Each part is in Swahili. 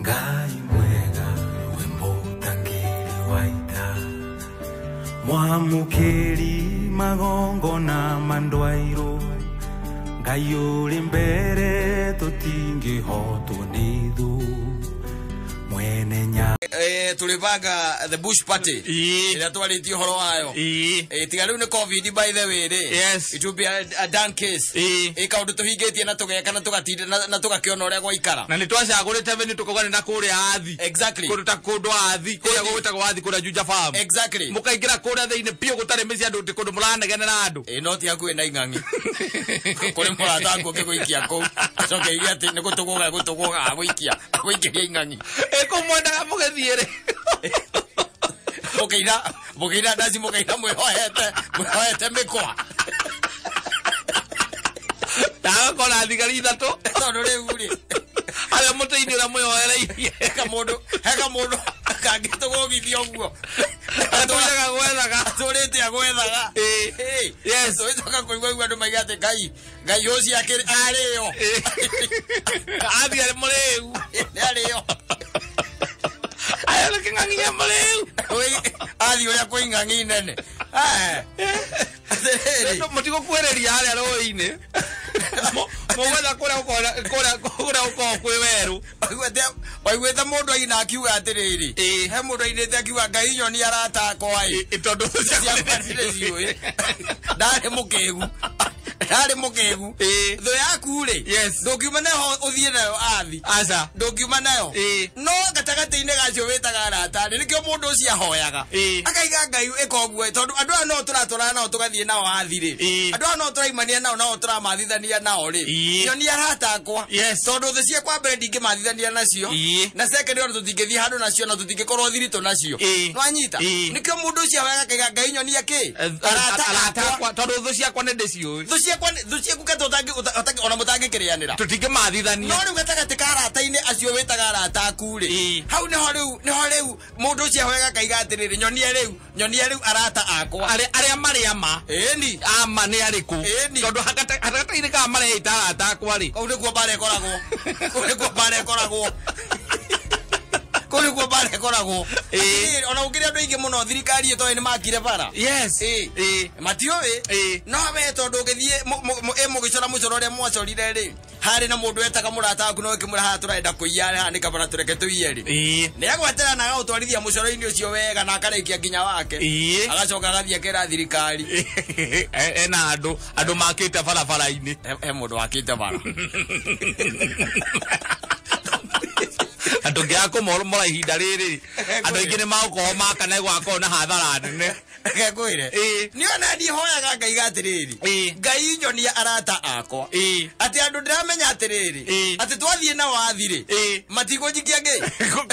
Ngai mwega wimbo tangiri waita Mwamukiri magongo na mandwairo Ngai uri mbere tutingi hotu nithu Mwene nya tulivaga the bush party ila twaliti horo wayo tigaru ne covid by the way yes it will be a done case kaundu tuhingitie na tugeka na tugatinda na tugakiona uria gwaikara na nitwacagurite beni tukogana na kuria athi exactly kuruta kundu athi kuria gwitagwo athi kuria Juja farm exactly mukaingira kuria thiine pio gutare meci andu ti kundu muranegana na andu no ti hakuhe na ing'ang'i kuri murata nguke gwikia kou coke iria ati ni gutugoga gwikia ing'ang'i kumwendaga mugethiire mukaira ndaci mukaira mwihoete mikwa ndagakora thigari ithatu tondu riu ri aria muteithio uria mwihoereirie heka mundu kangitugogithia uguo aturaga gwethaga aturite agwethaga yes twicoka kuigua andu maiga ati ngai ucio akiri ario athi ari muriu ni ario aya king'ang'i muriu athi uria kwi ng'ang'i nene mutigo kwereria aria roi-ini mugwetha kuria uko kwi weru waiguite mundu aina akiuga atiriri he mundu ainite akiuga ngai nyoni aratakwa tondu ndari mukegu tho yaku ri ndukiuma nayo uthie nayo athi aca ndukiuma nayo no gatagati-ini gacio witaga arata nikio mundu ucio ahoyaga akaiga ngai ikoguo tondu andu aya no turaturana nao tugathie nao athi ri andu aya no turaimania nao turamathithania nao ri nyoni aratakwa tondu thu ciakwa mbere ndingimathithania nacio na second ona tutingithie handu nacio na tutingikorwo thirito nacio nwanyita nikio mundu ucio ahoyaga akaiga ngai nyoni aki arata tondu thu ciakwa ni ndiciui thu ciaku katotangi ona mutangi kirianira tutingimathithania no riu gatagati ka arata-ini acio witaga arata aku ri hau niho riu mundu ucio ahoyaga kaiga atiriri nyonia riu arata akwa aria mari ama ni ama ni ariku tondu hatagati-ini ka mareita arata akwa ri kau niguo bara ikoragwo kuri kwa bare koragwo ona ukiri andu ingi muno thirikari ito ni makire bara yes matiowe no we tondu githie mugicora mucoro ria mwacorire ri hari na mundu etaga murata aku no kimura ha turenda kuiyare ha ni kabara tureke tuiye ri ni agwetera na gautwarithia mucoro-ini ucio wega na akarekia nginya wake agacoka gathie kera thirikari ena andu makite barabara-ini mundu wakite bara andu ngiako mora ihinda riri andu ingi ni magukorwo makana gwako na hathara nene gekwire ni ona ndihoyaga ngai gatiriri ngai nyoni arata akwa ati andu ndiramenya atiriri ati twathie na wathire matigunjikia ngi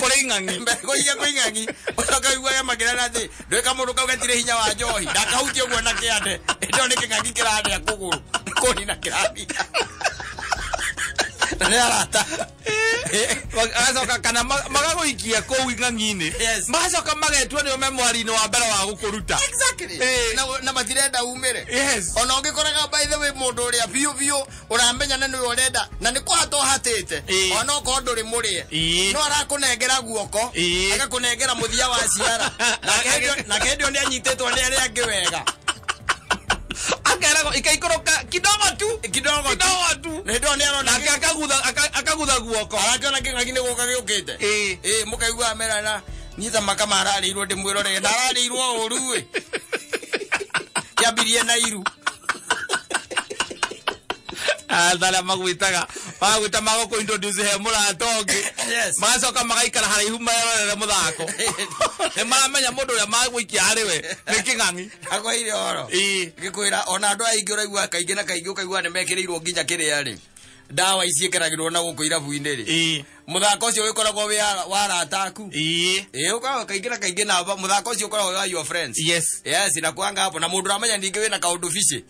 kuri ing'ang'i mbegojia kwi ing'ang'i ucokaigua ya magirana ati ndwika mundu kaugatire hinya wa njohi ndakahutie uguo na kiande ndo ni king'ang'i kiraria kuguru kuni na kirabi ne arata agacoka kana magaguikia kou ing'ang'i-ini magacoka magetua nio memwari-ini wa mbere wa gukuruta na matirenda umire ona ungikoraga by the way mundu uria biu uramenya na niwe urenda na ni kwato hatite ona uko nduri murie no arakunengera guoko agakunengera muthia wa ciara na kendio ni anyititwo ni aria angi wega akerago ikaikoroka kidogo tu ndio ni arona akagutha guoko arakona king'ang'i ni guka giukite mukaigua amera na nyita makama ararirwo ndimwirore na ararirwo uru we kiambirie na iru thara magwita mago introduce he muratongi magacoka magaikara haraihu merorere muthako ni maramenya mundu uria magwikia hari we ni king'ang'i agwaire oro gikwira ona andu aingi uraigua kaingi na kaingi ukaigua ni mekirirwo nginya kiria ri dawa ici ikiragirwo na guku irabu-ini ri muthako ucio wikoragwo wa arata aku ukoragwo kaingi na muthako ucio ukoragwo wa your friends yes na kwanga hapo na mundu ramenya ndingi wina kaundu fici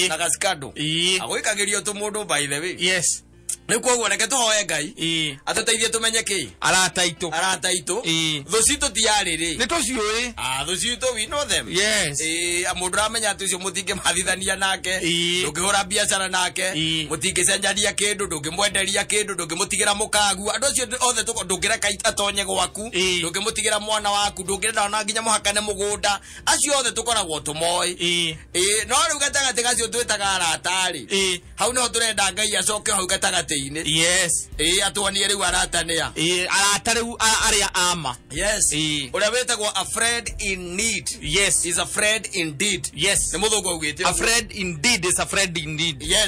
na gaskado agwikagirio tu mundu by the way Nä koguo reke tå hoe Ngai atå teithie tå menye kä arata itå thå citå tiarä rä nä tå ciå thå citå we know them må ndå ramenya atä å cio må tingä mathithania nake ndå ngä hå ra biacara nake må tingä cenjania kä ndå ndå ngä mwenderia kä ndå ndå ngä må tigä ra må kagu andå acio othe ndå ngä reka atonye gwaku ndå ngä må tigä ra mwana waku ndå ngä renda ona nginya må hakane må gå nda acio othe tå koragwo tå moä no rä u gatagatä gacio twä taga aratarä hau nä ho tå renda Ngai acoke hau gatagatä atuonie rä u arata nä arata rä u arä a ama å rä a wä tagwo a friend in need is a friend indeed nä må thå ngå augä te a friend indeed is a friend indeed nä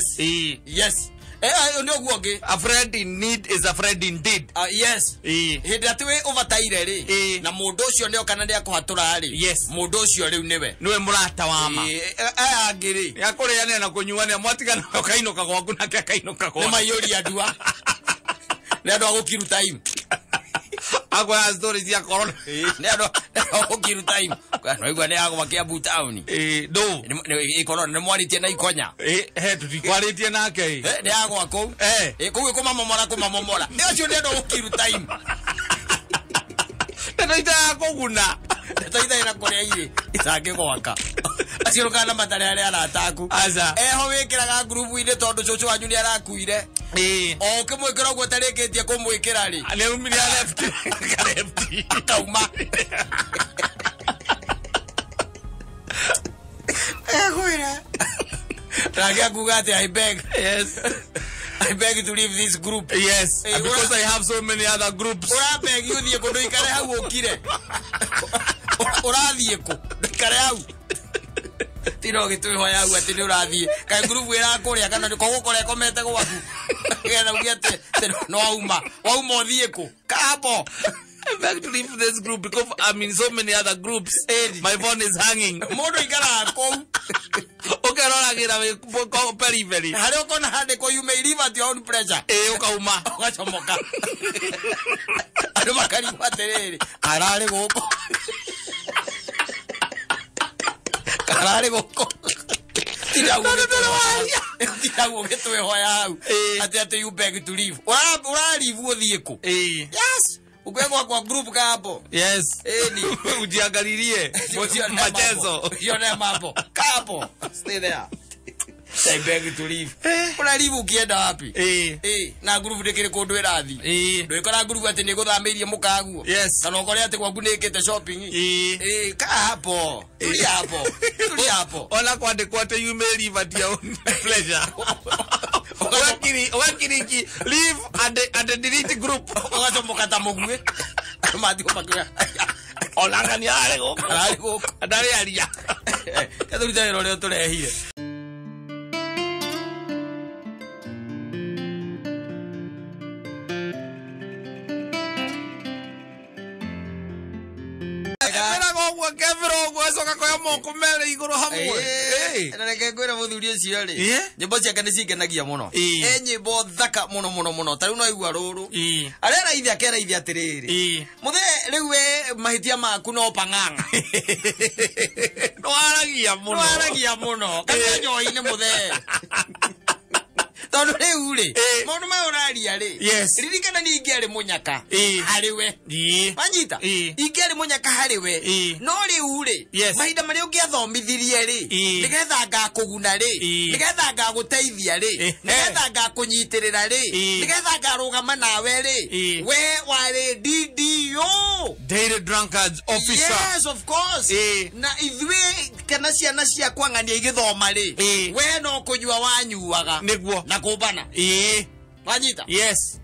å guo ngä a friend in need is a friend indeed hä ndä atä wä å bataire rä na må ndå å cio nä okana nä akå hatå ra rä må ndå å cio rä u nä we nä we må rata wama aya angä rä nä akå rä anä na kå nyuania mwatigana kainå ka gwaku nake akainå ka nä maiyå ria ndua nä andå agå kiru time akwaya stories cia corona nä andå agå kiru time noigua nä agå makä ambu tauni ndå corona nä mwaritie na ikonya tå tikwarä tie nake nä agwa kå u kå u kå mamomora nä acio nä andå agå kiru time nä itaga kå guna twaithaä ra kå rä a irä itangä gwaka acio rå kana matarä arä arataku eho wä kä raga ngurubu-inä tondå cåcå wanyu nä arakuire o kä mwä kä ra å guo tarä kä tie kå mwä kä ra rä nä umire kauma egwä nake akuga atä I beg to leave this group. Because I have so many other groups. Ura beg you thie kundu ikare hau ukire. Ura thie ku ikare hau. Tiro gitu hoya hau ati ni urathie. Kai group ira kuria kana ko gukore komete gwaku. Gena ugiate no auma. Wauma thie ku. Kabo. I beg to leave this group because I'm in so many other groups. My phone is hanging. Mundu ikara kou. Ukerora gira we periphery. Hari ukona hande ko you may live at your own pressure. Ukauma. Ugacomoka. Andu makari materere. Arare goko. Karare goko. Tirago getwe hoya hau. Ati you beg to leave. Ura leave uthie ku. Yes. Ukwegwa kwa group kapo. Ni ujiangalilie matezo. Yone mambo. Kapo. Stay there. I beg to leave. Una leave ukienda wapi? Na group ndikire kundu irathi. Ndikora group ati ni guthamirie mukaguo. Kana ukore ati gwaku nikite shopping. Kapo. Tuli hapo. Ona kwandikwa ati you may leave at your own pleasure. Wakiriki leave and delete group. Ugacomoka ta mugwe. Mathi kumakira. Olanga ni arego. Adari aria. Kathurita ero reo turehire. Reke ngwira muthuri ucio ri nyimbo ciake ni cingenagia muno nyimbo thaka muno tariu no igua ruru aria raithia keraithia atiriri muthe riu we mahitia maku no pang'ang'a nwaragia muno kana nyoi-ini muthe tondu riu ri maundu maya uraria ri ririkana ni ingi ari munyaka hari we wanyita ingi ari munyaka hari we no riu ri mahinda maria ungiathomithirie ri nigetha ngakuguna ri nigetha ngaguteithia ri nigetha ngakunyitirira ri nigetha ngarugama nawe ri we wari DDO Daily Drunkards Officer. Yes, of course. Na ithwe kana ciana ciakwa ng'ania igithoma ri we no kunyua wanyuaga niguo na kubana wanyita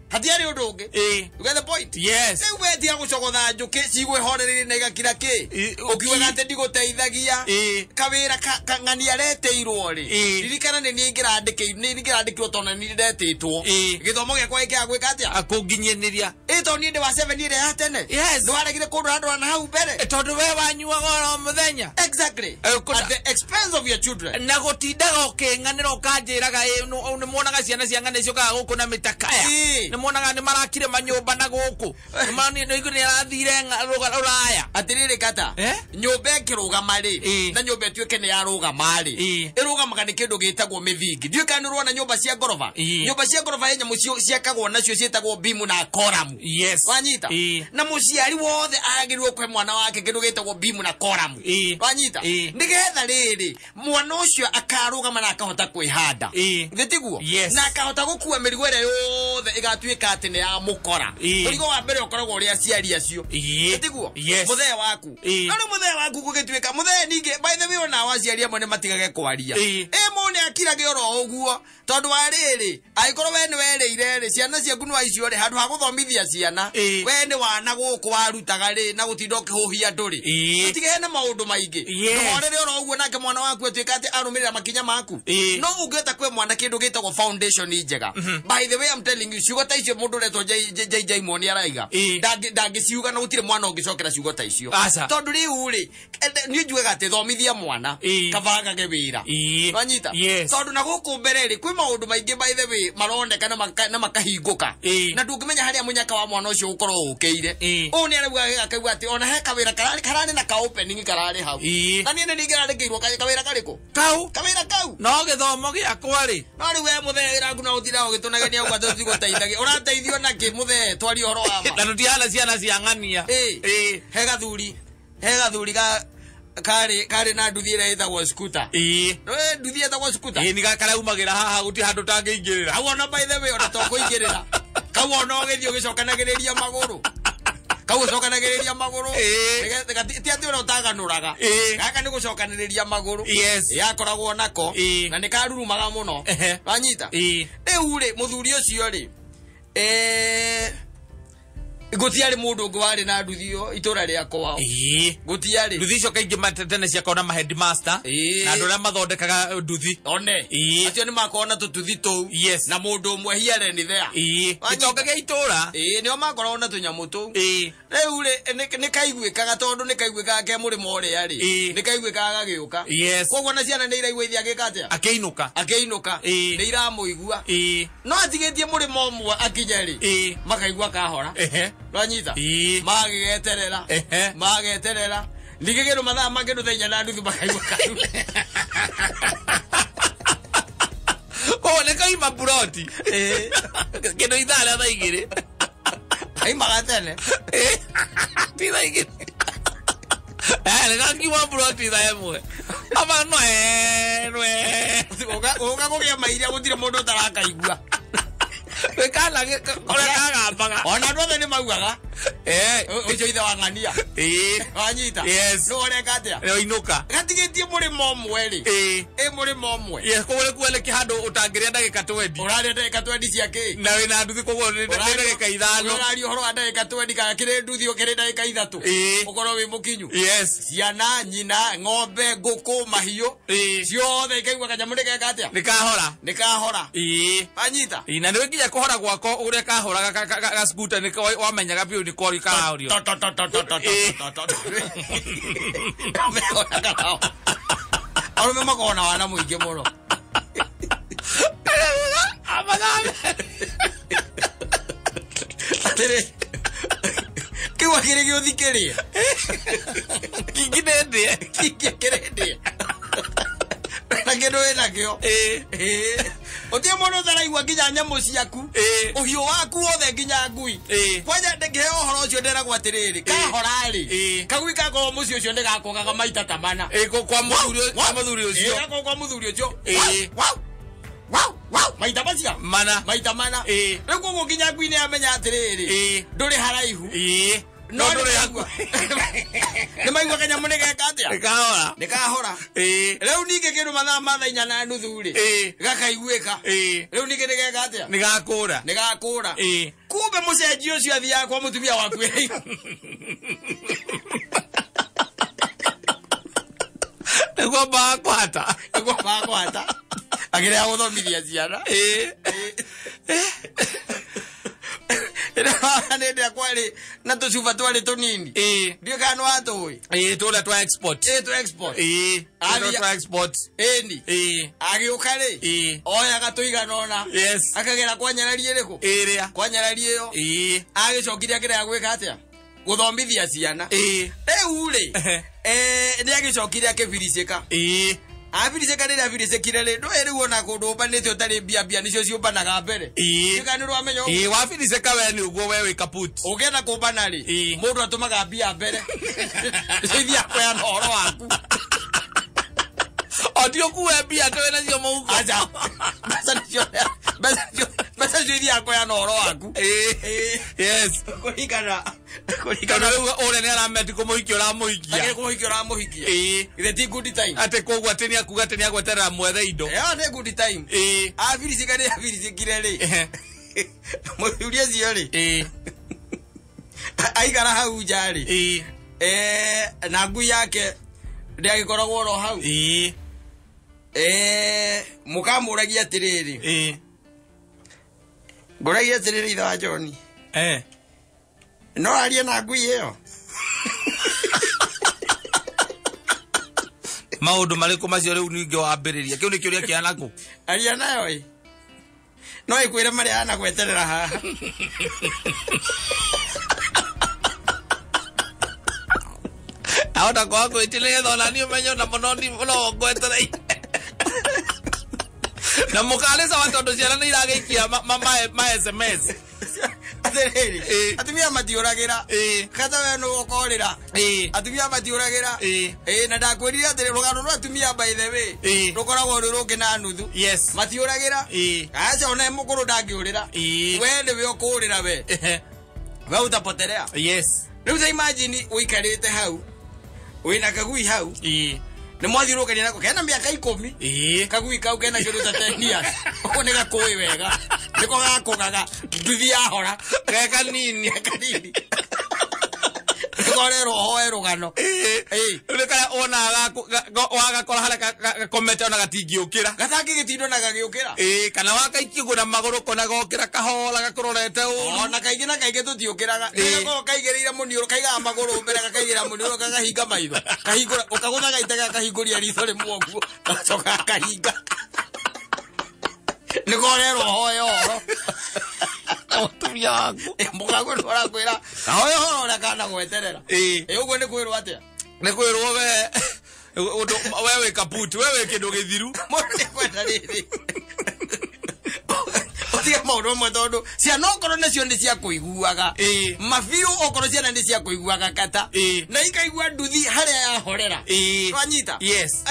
hatiari undu ungi you get the point riu wetia gucogotha njuki cigwihorerire na igakira ki ukiuga ati ndiguteithagia kawira ng'ania areteirwo ri ririkana ni nie ngirandikirwo tona ni ndetitwo githomo giakwa ikia gwika atia akunginyeniria to ni ndi wa 7 ire ya tene ndwaregire kundu andu ana hau mbere tondu we wanyuaga oro muthenya exactly at the expense of your children na gutindaga uking'anira ukanjiraga ni muonaga ciana cia ng'ania ciokaga guku na mitakaya ni muonaga ni marakire manyumba na guku ni arathire ruraya atiriri kata nyumba ikirugama ri na nyumba tuike ni yarugama ri irugamaga ni kindu gitagwo mithingi ndiu kana ruona nyumba cia ngorofa nyumba cia ngorofa yenya mucio ciakagwo nacio cietagwo bimu na koramu wanyita na muciari wothe agirwo kwe mwana wake kindu gitagwo bimu na koramu wanyita nigetha riri mwana ucio akarugama na akahota kwihanda thitiguo na akahota gukua mirigo ire yothe igatuika ati ni ya mukora murigo wa mbere ukoragwo uri aciari acio thitiguo muthee waku ari muthee waku gugituika muthee ninge by the way ona waciari amwe ni matigage kwaria mone akirage oro uguo tondu wa riri aikorwo we ni wereire ri ciana ciaku no aicio ri handu ha guthomithia ciana we ni wana guku warutaga ri na gutinda ukihuhia nduri utige na maundu maingi ndorere oro uguo nake mwana waku atuika ati arumirira makinya maku no ungeta kwe mwana kindu gitagwo foundation njega by the way I'm telling you ciugo ta icio mundu retwo JJ Moni araiga ndangiciuga na gutire mwana ungicokera ciugo ta icio tondu riu ri ni njuega ati thomithia mwana kabagage wira wanyita tondu na guku mbere ri kwi maundu maingi by the way maroneka na makahinguka na ndungimenya haria munyaka wa mwana ucio ukorwo ukeire u ni arauga akaigua ati ona he kawira karani na ka opening karari hau na ni ni ngirarekeirwo kawira kariko kawira kau no githomo giakwa ri no ri we muthee iraku na utira ugitunagenia uga tuthi guteithagia urateithio na ki muthee twari horo wa ma na tutiana ciana ciang'ania he gathuri kare na nduthi ira itagwo scooter nduthi itagwo scooter ni gakaraumagĩra haha guti handu tangĩingĩrĩra hau ona by the way ona to kuingĩrĩra kau ona ũgĩthiĩ ũgĩcokanagĩrĩria magũrũ kau ũcokanagĩrĩria magũrũ ti atĩ ũrĩa ũtaganũraga gaka nĩ gũcokanĩrĩria magũrũ yakoragwo nako na nĩ karurumaga mũno wanyita rĩu rĩ mũthuri ũcio rĩ gutiari mundu ungi wari na nduthio itura ria kwao gutiari nduthi icio kaingĩ matene ciakona ma headmaster na andũ arĩa mathondekaga nduthi one acio ni makona tututhi tou na mundu umwe hiare ni thea gĩtonga itura nio makorwo na tunyamu tou rĩu nĩ kaiguĩkaga tondu nĩ kaiguĩkaga ke mũrĩmo ũrĩa rĩ nĩ kaiguĩkaga gagĩũka koguo na ciana nĩ iraigua ithi agĩka atĩa akĩinũka nĩ iramũigua no atigĩtie mũrĩmo ũmwe akinya rĩ makaigua kahora wanyita mageterera ndigegero mathaa mangĩ thenya na nduthi makaigua karu ne kaima buroti kĩndũ ithaa rĩa igĩrĩ aimaga tene ti thaa igĩrĩ nĩ gakiuma buroti thaa ĩmwe aba ũga kũgĩa mairia gũtirĩ mũndũ ũtarakaigua wekana ora kagambaga ona andũ othe nĩ maugaga ũcio ithe wa ng'ania wanyita no ore katia inuka gatigĩtie mũrĩmo ũmwe rĩ mũrĩmo ũmwe kũgũrĩ kuele kĩhandũ ũtangĩrĩa ndagĩka 20 ũrarĩa ndagĩka 20 ciake na wĩna nduthi kũgũrũ ndagĩka 5 ũraria ũhoro wa ndagĩka 20 kana kĩrĩ nduthi ũkĩrĩ ndagĩka 3 ũkorwo wĩ mũkinyu ciana nyina ng'ombe ngũkũ mahiũ ciothe ikaigua kanyamũ nĩgeka atĩa nĩkahora anyita na nĩ nginya kũhora gwako ũrĩa kahoraga ga scooter nĩ wamenyaga biũ ni kori kaaurio arume makona wana muingi muno atire kiwa kire giothikirie kingine kingine na kendo wena kio otie mono tharaigua nginya nyamu ciaku uhiu waku wothe nginya ngui kwanja ndekeheo horo ucio nderagwo atiriri kahorari kagui kakorwo muci ucio ndigakogaga maita ta mana kwa muthuri ucio kwa muthuri ucio maita macia maita mana rĩu koguo nginya ngui nĩ amenya atiriri ndũrĩ haraihu no nĩ maigua kanyamũ nĩgeka atĩa nĩkahora rĩu ningĩ kĩndũ mathaa ma thaa 4:30 rĩ gakaiguĩka rĩu ningĩ nĩgeka atĩa nĩgakũra kumbe mũcenji ũcio athiaga kwa mũtumia waku nĩguo mbakwata agĩrĩa gũthomithia ciana nende kwali na tucuba twali tunini ndio kana watu tula twa export endi agiukare oya gatuiga nona akagera kwanyararie riko kwanyararie yo agicokire akira gwika atia guthomithia ciana ule ni agicokire akibiricika abiricika ni abiricikire ri ndo eri wona kundu ubanite utari bia nicio ciubanaga mbere ikani rwamenya wabiricika we ni uguo we kaput ugenda kubana ri mundu atumaga bia mbere ithia kwa horo waku odio kuwe bia tewe na cio mugo aja basa ithia kwa horo waku yes kurikana ore ne arameti kumuhikia uramuhikia ithe ti good time ate kogwa ateni akuga ateni agweterera mwethe indo ne good time abiricika ni abiricikire ri muthuri cio ri aigara hau njari na ngui yake ndiagikoragwo ro hau mukamuragia atiriri nguragia atiriri ithe wa John no aria na ngui iyo maundu mariku macio riu ninge wambiriria kiu ni kiuria kianaku aria nayo no ikwire mari ana gweterera haha aona kwa kwitilia thona ni umenyo na mononi no ngweterera na mukaleza watoto ciana ni iragikia ma SMS atumia matiuragira kata we no ukorira atumia matiuragira na ndakwirira atiri rugano rwa atumia by the way rukoragwo ruruki na nuthu matiuragira acha ona mukuru ndangiurira we ni we ukurira we utapotelea riu imagine uikarite hau wina kagui hau ni mwathirukania nako kena miaka 10 kagui kau kena kiru ta 10 years ukone gakui wega niko gakugaga nduthi ahora geka nini korero hoe rugano ureka ona waga kora hara kometa ona gatingiukira gatangi gitindo na gagiukira kana wakaikigwo na maguru kona gokira kahola gakororete ona kaingi na kaingi tutiukiraga niko kaigereira muniuro kaiga maguru mbere kaigira muniuro kagahinga maitho kahingura ukaguthaga itega kahinguria ritho rimwoguo gacoka kahinga nikorero hoe oro otumia wangu mugago ndora kwira ahoyo horo na kana gweterera ugo ni kwirwo atia ni kwirwo wewe kaputi wewe kindu githiru mundu kwenda riri otiga maundu mwe tondu ciana okoro nacio ni cia kuiguaga mabiu okoro ciana ni cia kuiguaga kata na ikaigua nduthi haria yahorera twanyita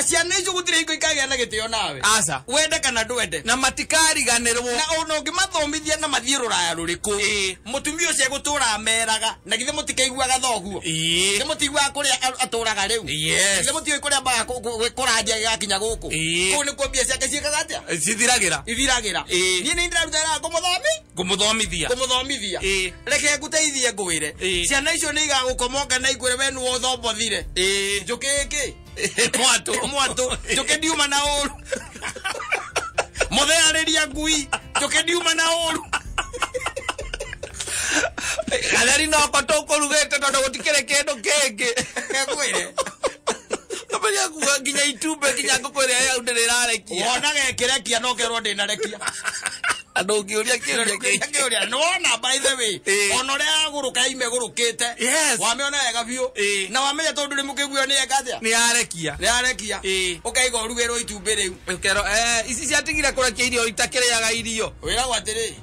ciana icio gutire iko ikagia na gitio nawe asa wende kana ndwende na matikariganirwo na ona ungimathomithia na mathie ruraya ruriku mutumia ucio gutura meraga na githe mutikaiguaga thoguo githe mutigua kuria aturaga riu githe mutigua kuria baga kuranja gakinya guku ku ni kwambia ciake ciekaga atia ithiragira ni ni ndiraruta kumuthomithia reke nguteithie ngwire ciana icio ni igagukomoka na igwire we nu uthobothire njukiki mwatu njuki ndiuma na uru mutheariria ngui njuki ndiuma na uru gatheri no kotokurugete tondu gutikire kindu kingi ngwire kaberia kuga nginya itumbe nginya ngukwire ya ndirirarekia wona gekirekia no kerwo ndinarekia andu ngiuria kiuria no na by the way onore aguruka ime gurukite wameona wega biu na wamenya tondu rimukiguo ni ekatia ni arekia ukaiga urugero itumbe riu ukero ici ciatigire kurekia irio itakiriaga irio wira gwatiri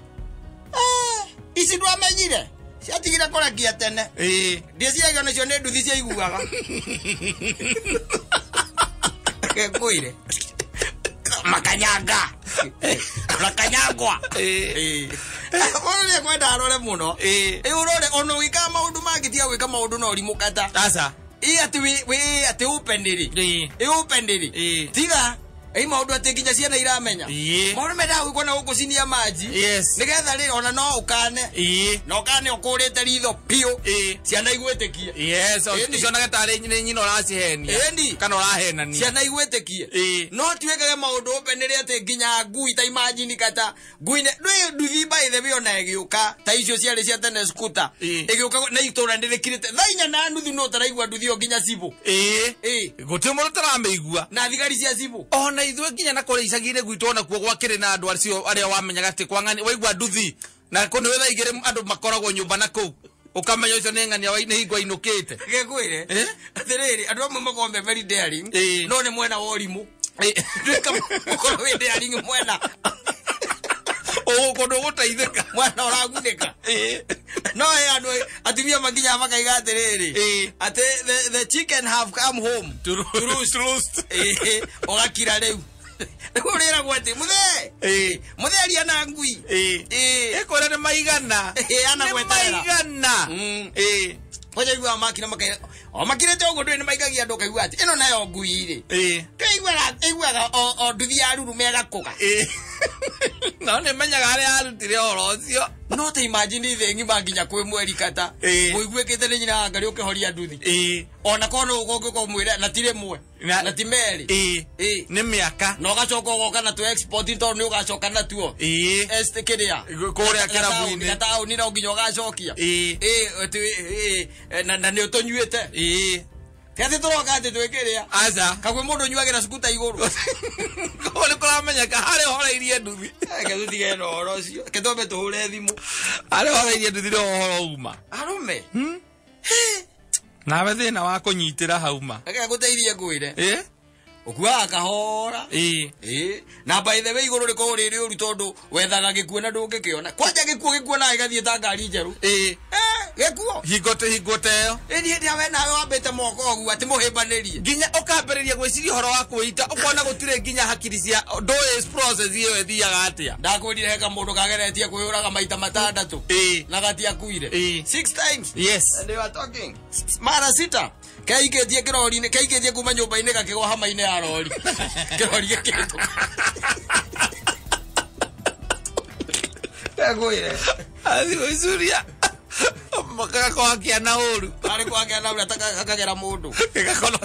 ici ndwamenyire ciatigire kurekia tene ndiciagio nacio ni nduthi cia iguaga ngwire makanyanga rakanyangwa ore kwenda arore muno urore ono wika maundu magitia wika maundu no rimukata asa ati upendiri tiga maundu ati nginya ciana iramenya maundu menda gwikona guku cinia maji nigetha ri ona no ukane ukurite ritho piu ciana igwitikie ciona gatari nyina uracihenia kana urahenania ciana igwitikie no tiwekage maundu upendiri ati nginya ngui ta imagine kata ngui nduthi by the way ona igiuka ta icio ciari cia tene scooter igiuka na itura ndirikirite thainya na nuthu no taraigua nduthi o nginya cibu gutimuru tarameigua na thigari cia cibu ona ithwe nginya na kore icagire gwitu ona kuo gwakire na andu acio aria wamenyaga ati kwangani waigua nduthi na kone wetha igire andu makoragwo nyumba na ku ukamenya ucio ni ng'ania wa inihingwa inukite gekwire atiriri andu amwe makombe very daring no ni mwena wa orimu ndika mukoro we daring mwena kondo gutaithika mwana uraguneka no andu atumia maginya makaiga atiriri ati the chicken have come home to roast ogakira riu urira gwati muthe aria na ngui ekora ne maigana ana gwetera maigana oje gwa makina makai o makire togo ndwe ne maigagia ndoka igwa ati ino nayo ngui ri igwaga o nduthi aruru mega kuga no ne menyaga ari arutire oro ucio no te imagine thengi banginya kwe mweri kata muigwekete ni nyina ngari ukihoria nduthi ona kono ugongo ko mwira na tire mwe na timeri ni miaka no gacoka goka na tu export to ni ugacoka na tuo este kiria kuria kirabu-ini kata uni no nginya ugacokia na ni utonyuite Kati turoka ati twekeria aza kagwe mundu nyuagira skuta iguru kole kuramenya ka hare hore irie nduthi ke tutige no horo ucio ke tombe tuhure thimu hare hore irie nduthi ro horo uma arume na bethina wa kunyitira hauma aka guteithie ngwire ukua kahora na by the way iguru riko riri uru tondu wethaga gikuona ndungikiona kwanja gikuona igathie ta ngari njeru gekuo hingote yo ni ndia we nawe wambete moko ogu ati muhimbanirie nginya ukambiriria gwiciria horo wa kuita ukona gutire nginya hakiri cia do is process iyo ethiaga atia ndakwirire heka mundu kageretie kuyuraga maita matandatu na gatia kuire 6 times yes and they were talking mara 6 kaiketie kirori-ini kaiketie kuma nyumba-ini gakigwa hama-ini ya rori kirori gikitu egwire athi wicuria maka kwa kia na uru ari kwa kia na uru atakagera mundu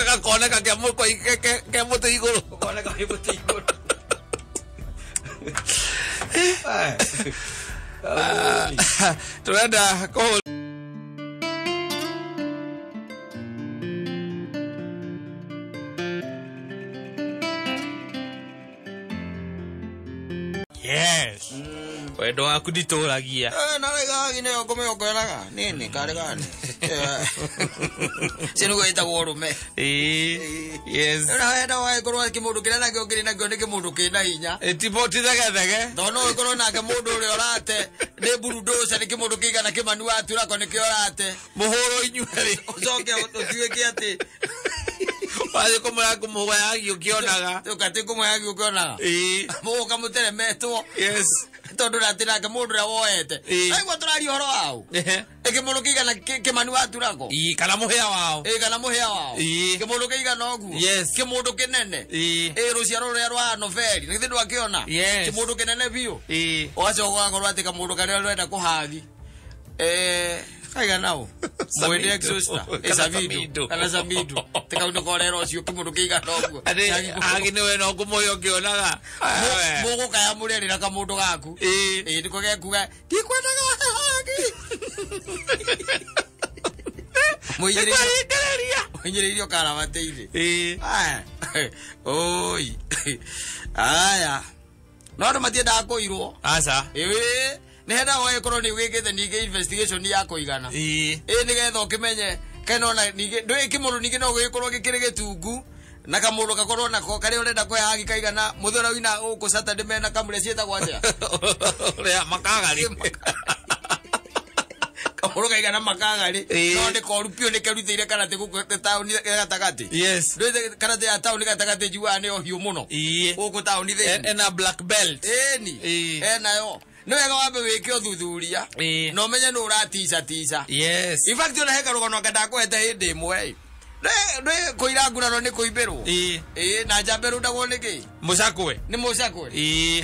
gakoneka kia muko ke mutu iguru koneka ke mutu iguru turenda ko yes wendo waku ndituragia na wega gine ngome okoraga nini kare gani sinu goita gorume yes na wenda wa ikorwa kimundu kire na gyo kire na gyo ni kimundu kina hinya tipoti thege no ikorwa na ke mundu uri orate ne burudosa ni kimundu kigana kimanu atura ko ni kiorate muhoro inyueri ucoke utuike ati wale kumura kumuhaya ukionaga ukati kumuhaya ukionaga mo kamutere meto yes tondu ratira ke mundu rawoete aigwa turari horo wao eke mundu kigana ke manu aturako kana muhia wao kana muhia wao ke mundu kigana ogu yes ke mundu kinene ruciaro ruria rwa noveli ni thindu akiona ke mundu kinene biu oacoka akorwo ati ka mundu karia rwenda kuhathi kaiga nao mwende exhauster esavidu kana savidu teka ndo korero ucio kimundu kiga noguo agi niwe no kumoyo kionaga mugo kaya murerira ka mundu gaku ndiko gekuga ndikwendaga hagi muigererio kara mateire oi aya no ndo matienda kuirwo asa nehenda wa ekoro ni wigete nige investigation ya kuigana nigetha ukimenye kana ona nige ndwe kimuru nige no gikorwo gikire gitungu na kamuru gakorwo nako kari urenda kwa hagi kaigana muthora wina uko Saturday mena kamure cieta gwatia ria makagari kamuru kaigana makagari no ndi korupio ni kerutire kana te guku tauni gatagati yes ndwe kana te tauni gatagati juwa ni ohiu muno uko tauni the ena black belt nayo no wega wambe wike uthuthuria no menye no uratiza yes in fact ona heka rugono ngada kwete hindi imwe ne kuira ngurano ni kuimbirwo na jamberu ndagwo niki musakwe ni musakwe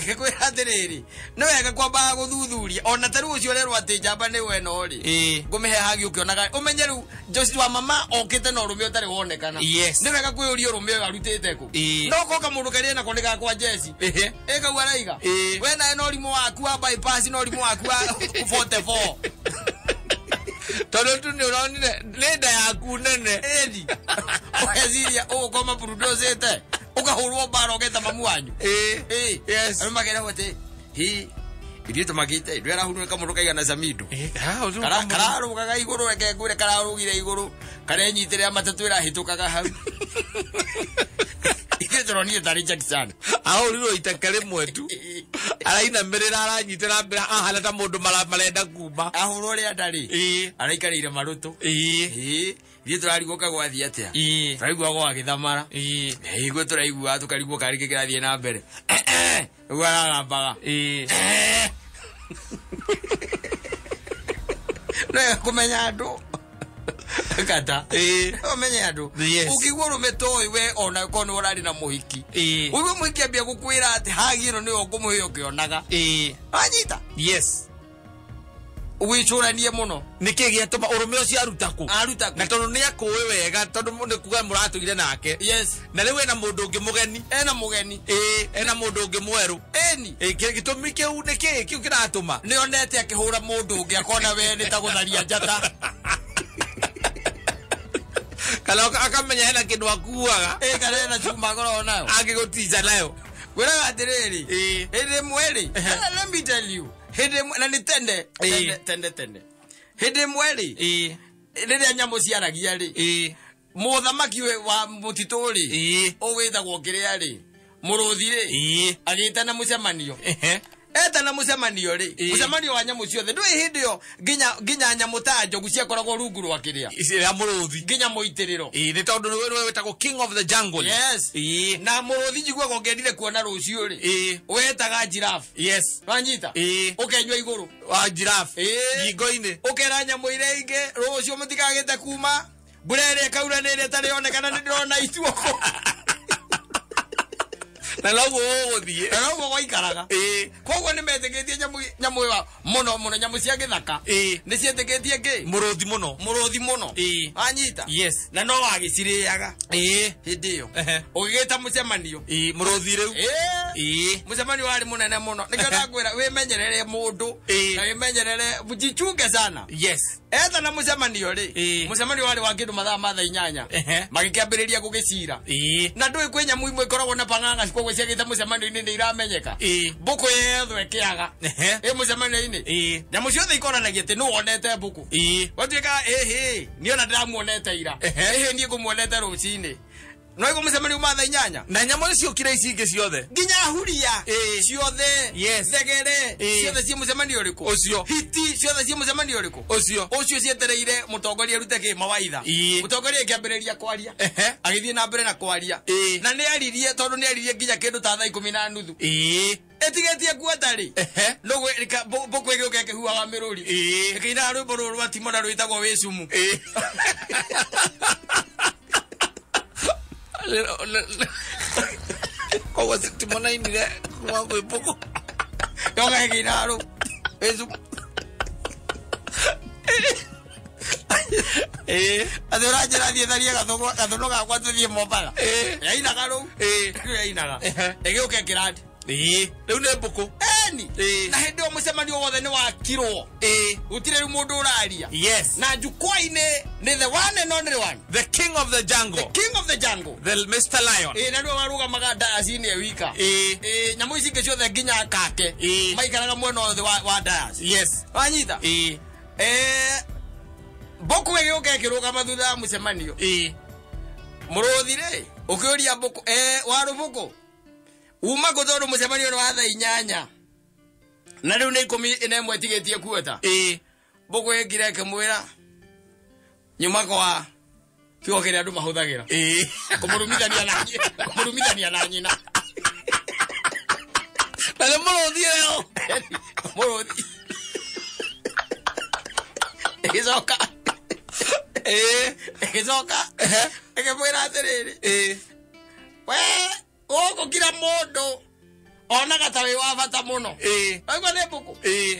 gikwira atiriri no wega kwamba guthuthuria ona taru ucio rero ati jamba ni we no ri ngumihe hagi ukionaga umenyeru Josi wa mama okite no rumio tari wonekana yes ni wega kwiyuria rumio arutite ku no ko kamundu kari na kondika kwa jesi ega waraiga we na no rimu waku wa bypass no rimu waku wa 44 todo tu ni unaonile leda yaku nene edi oyaziria koma produce ukahurwo baro geta mamu wanyu yes arumagera wote Idio tumakite ndwera hunu kamundu kaigana Samido kararugaga iguru reke ngwire kararugire iguru karenyitire matatu ira hitukaga hau Ikitoroni tari Jackson ahoriro itakare mwetu araina merera aranyitira mbere ahala ta mundu marenda kuma ahoro ri atari araikarire maruto Idio turariguka gwathia atia turaigua gwa githamara igwe turaigua tukarigua karike kirathie na mbere Ugaragabaga Na kumenya andu kata umenya andu ukigwa rumetoi we ona kono urari na muhiki uwe muhiki ambia gukwira ati hagiro ni okumuhe okionaga anyita yes Uwichuranie muno niki giatuma urume ucio arutaku na tondu ni akuwe wega tondu ni kuga muratugire nake yes na riu ena mundu ungi mugeni ena mundu ungi mweru gitumi kiu niki kiu kiratuma ni onete akihura mundu ungi akona we ni ta gutharia njata kana akamenya hena kindu akuaga kana na chuma goro nayo agigutiza nayo wera atiriri ende mweri let me tell you hede na nitende hede mweri rĩrĩa nyamũ ciaragia rĩ mũthamaki wa mũtitũ rĩ ũwĩtagwo kĩrĩa rĩ mũrũthi rĩ agĩtana mũcemanio etana mũcemanio rĩ mũcemanio wa nyamũ ciothe ndũĩ hĩndĩ ĩyo nginya nyamũ ta njogu ciakoragwo rungu rwa kĩrĩa ya mũrũthi nginya mũitĩrĩro nĩ tondũ nĩwe wĩtagwo king of the jungle yes na mũrũthi njiguaga ũngĩendire kuona rũciũ rĩ wetaga giraffe yes wanyita ũkenyua igũrũ wa giraffe ngingo-inĩ ũkera nyamũ iria ingĩ rũciũ mũtikagĩte kuma mbura ĩrĩa ĩkaura nĩ ĩrĩa ĩtarĩ yonekana nĩ ndĩrona ituoko na logo othie na logo waikaraga koguo ni metegetie nyamu wa muno nyamu cia githaka ni cietegetie ngi muruthi muno anyita yes na no wagiciriaga hindi yo ugigita mucemanio muruthi riu mucemanio wari munene muno nikenda ngwira wimenyerere mundu na wimenyerere bujichunge sana yes etha na mucemanio ri mucemanio wari wa kindu mathaa matha 8 magikiambiriria gugicira na ndui kwi nyamu imwe ikoragwo na panganga koguo ciagite mucemanio-ini ni iramenyeka mbuku yetho ekiaga mucemanio-ini nyamu ciothe ikoranagia ati nu wonete mbuku watuika niona ndiramuonete ira nie ngumuonete rucini no igo mucemanio mathaa 8 na nyamu icio kira ici ingi ciothe nginya huria ciothe thegere ciothe cie mucemanio uriku ucio hiti ciothe cie mucemanio uriku ucio cietereire mutongoria rute ki mawaitha mutongoria ikiambiriria kwaria agithie na mbere na kwaria na ni aririe tondu ni aririe nginya kindu ta thaa 10:30 etigetie kuotari no boku ege ukeke huaga miruri ikina rwimbo ruru rwatimona rwitagwo wisumu koguo timona inire kuma kwĩ mbũkũ yoga ginaru wisumu adora jera die daria gathono gakwa tuthie Mombatha yainaga ru yainaga ege ukekira riu ne mbuku na hindi o mucemanio wothe ni wakirwo gutire mundu uraria yes na njukwa-ini ni the one and only one the king of the jungle the Mr. Lion na ndio warugamaga dayas-ini ewika nyamu ici ingĩ ciothe nginya kake maikaraga mwena wothe wa dayas yes wanyita mbuku ege ukekirũgama thutha wa mucemanio mũrũthi rĩ ũkĩũria mbuku waru mbuku uma gotoru mucemanio no watha 8 na riu ni 11 tigetie kuota mbuku egire kemwira nyuma kwa kio kire andu mahuthagira kumurumithania na nyina na mũrũthi yo mũrũthi egizoka ekemwira atiriri we oko kila mundu ona gatawe wa bata muno aigwa ne buku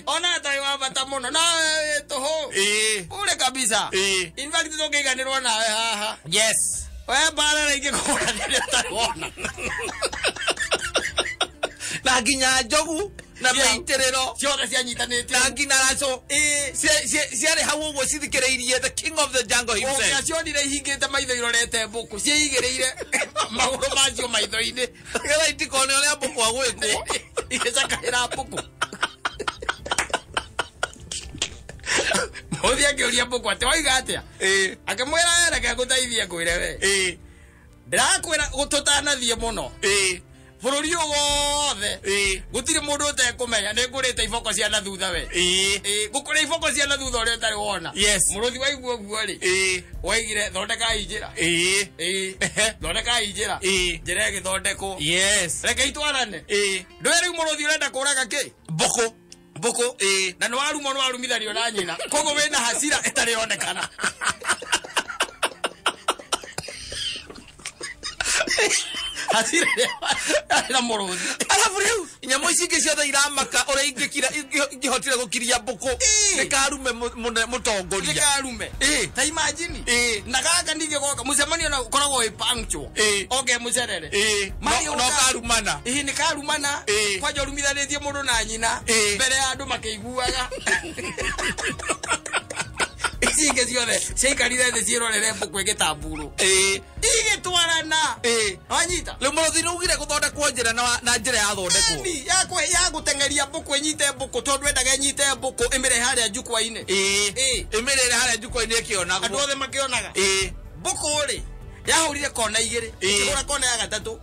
ona gatawe wa bata muno na toho ule kabisa in fact tokiganirwo nawe haha yes we bara ringi kora nile tarona na nginya njogu na maitiriro ciothe cianyitanĩte na nginya raco ciarĩ hau ũguo cithikĩrĩirie the king of the jungle himself ciacionire ihingĩte maitho irorete mbũkũ ciĩigĩrĩire magũrũ macio maitho-inĩ nĩgetha itikone ũrĩa mbũkũ agwĩkwo igĩcakaĩra mbũkũ Othi akĩũria mbũkũ atĩ oiga atĩa akĩmwĩra reke ngũteithie ngwĩre we ndĩrakwĩra gũtũtanathiĩ mũno bũrũri wothe gũtirĩ mũndũ ũtekũmenya nĩ ngũrĩte iboko cia na thutha we ngũkũrĩa iboko cia na thutha ũrĩa ũtarĩ wona mũrũthi waigua ũguo rĩ waigire thondekai njĩra thondekai njĩra njĩra ĩgĩthondekwo reke itwarane ndũĩ rĩu mũrũthi ũrenda kũũraga kĩ mbũkũ na nĩ warumwo nĩ warumithanio na nyina koguo wĩna hasira ĩtarĩ yonekana hasira na mũrũthi alafu rĩu nyamũ ici ingĩ ciothe iramaka ũrĩa ingĩhotire gũkiria mbũkũ nĩkarume mũtongoria nĩkarume ta imagine na gaka ndingĩgoka mũcemanio na ũkoragwo wĩ punctual oke mũcerere no karumana nĩkarumana kwanja ũrumithanĩtie mũndũ na nyina mbere ya andũ makĩiguaga ici ingĩ ciothe ciaikarire thĩ ciĩrorere mbũkũ ĩgĩtambũrwo igĩtwarana wanyita rĩu mũrũthi nĩugire gũthondekwo njĩra na njĩra yathondekwo ya gũteng'eria mbũkũ ĩnyite mbũkũ tondũ endaga ĩnyite mbũkũ ĩmĩrehe harĩa njukwa-inĩ ĩmĩrehe harĩa njukwa-inĩ ĩkĩonagwo andũ othe makĩonaga mbũkũ rĩ yahũrire kona igĩrĩ ĩkĩhũra kona ya gatatũ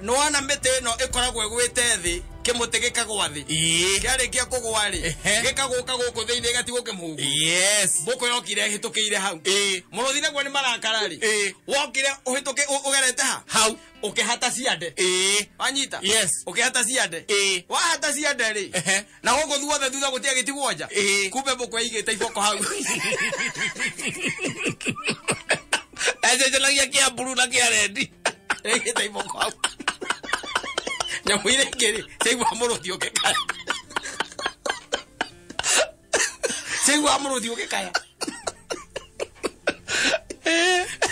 nĩwona mĩtĩ ĩno ĩkoragwo ĩgwĩte thĩ kĩmũtĩ gĩkagwa thĩ kĩarĩkia kũgwa rĩ gĩkagũka gũkũ thĩinĩ gĩgatigwo kĩmũhuko mbũkũ yokire ĩhĩtũkĩire hau mũrũthi naguo nĩ marakara rĩ wokire ũgerete hau ũkĩhata ciande wanyita ũkĩhata ciande wahata ciande rĩ na gũkũ thuothe thutha gũtiga gĩtigwo nja kumbe mbũkũ ĩigĩte iboko hau ececelagia kĩa mburu na kĩa rendi ĩigĩte iboko hau nyamũ iria ingĩ rĩ ciaigua mũrũthi ũgĩkaya ciaigua mũrũthi ũgĩkaya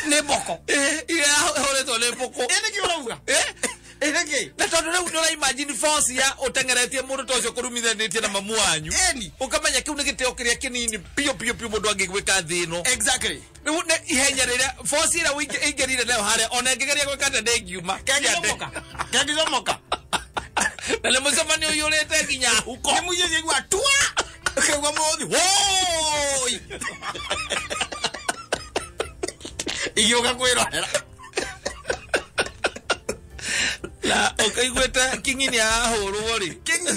nĩ mboko ihũrĩtwo nĩ mbũkũ nĩkĩ ũrauga nĩkĩ na tondũ rĩu nĩũraimagine force ya ũteng'eretie mũndũ ta ũcio kũrumithanĩtie na mamu wanyu ũkamenya kĩu nĩ gĩtĩo kĩrĩa kĩnini piũ mũndũ angĩgwĩka thĩ ĩno rĩu nĩ ihenya rĩrĩa force ĩrĩa ĩingĩrire nayo harĩa ona ĩngĩgeria gwĩka atĩa ndĩngiuma kĩangĩcomoka na nĩ mũcemanio ũiyũrĩte nginya huko nĩ mũiye ciaigua twa ũkaigua mũrũthi woi igĩũka kwĩrorera na ũkaiguĩte kingi nĩ arahũrwo rĩ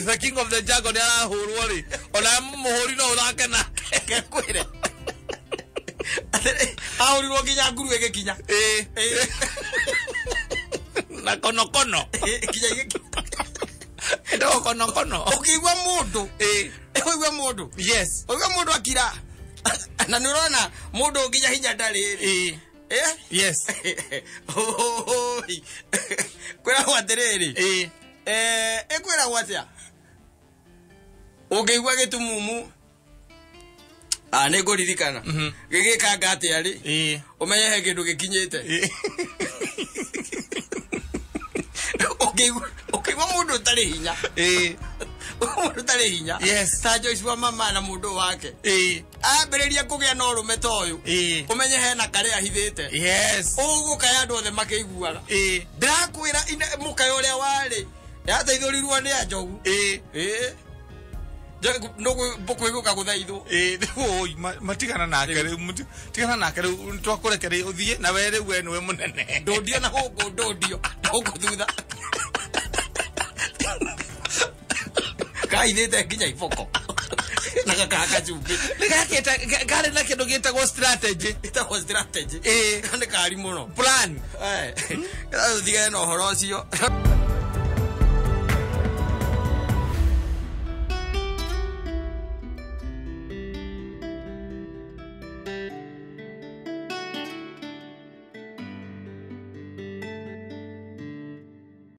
the king of the jungle nĩ arahũrwo rĩ ona mũhũri no ũthake nake gekwĩre ahũrirwo nginya nguru ĩgĩkinya na konokono kinya igĩkinya ndo konokono ũkĩigua mũndũ ũkĩigua mũndũ ũkĩigua mũndũ akira na nĩ ũrona mũndũ nginya hinya ndarĩ kwĩragwo atĩrĩrĩ ĩkwĩragwo atĩa ũngĩigua gĩtumumu nĩ ngũririkana gĩgĩkanga atĩa rĩ ũmenye he kĩndũ gĩkinyĩte ũkĩigua mũndũ ũtarĩ hinya mũndũ ũtarĩ hinya ta Joyce wa mama na mũndũ wake ambĩrĩria kũgĩa na ũrũme ta ũyũ ũmenye hena karĩa ahithĩte ũgũkaya andũ othe makĩiguaga ndĩrakwĩra mũkaya ũrĩa warĩ yateithũrirwo nĩ anjogu mbũkũ ĩgũka gũthaithwo matigana nake rĩu twakũrekere ũthiĩ na we rĩu we nĩwe mũnene ndũndio na gũkũ thutha kaithĩte nginya iboko na gakaka cumbĩ karĩ na kĩndũ gĩtagwo strategy nĩ kari mũno plan ũthigane na ũhoro ũcio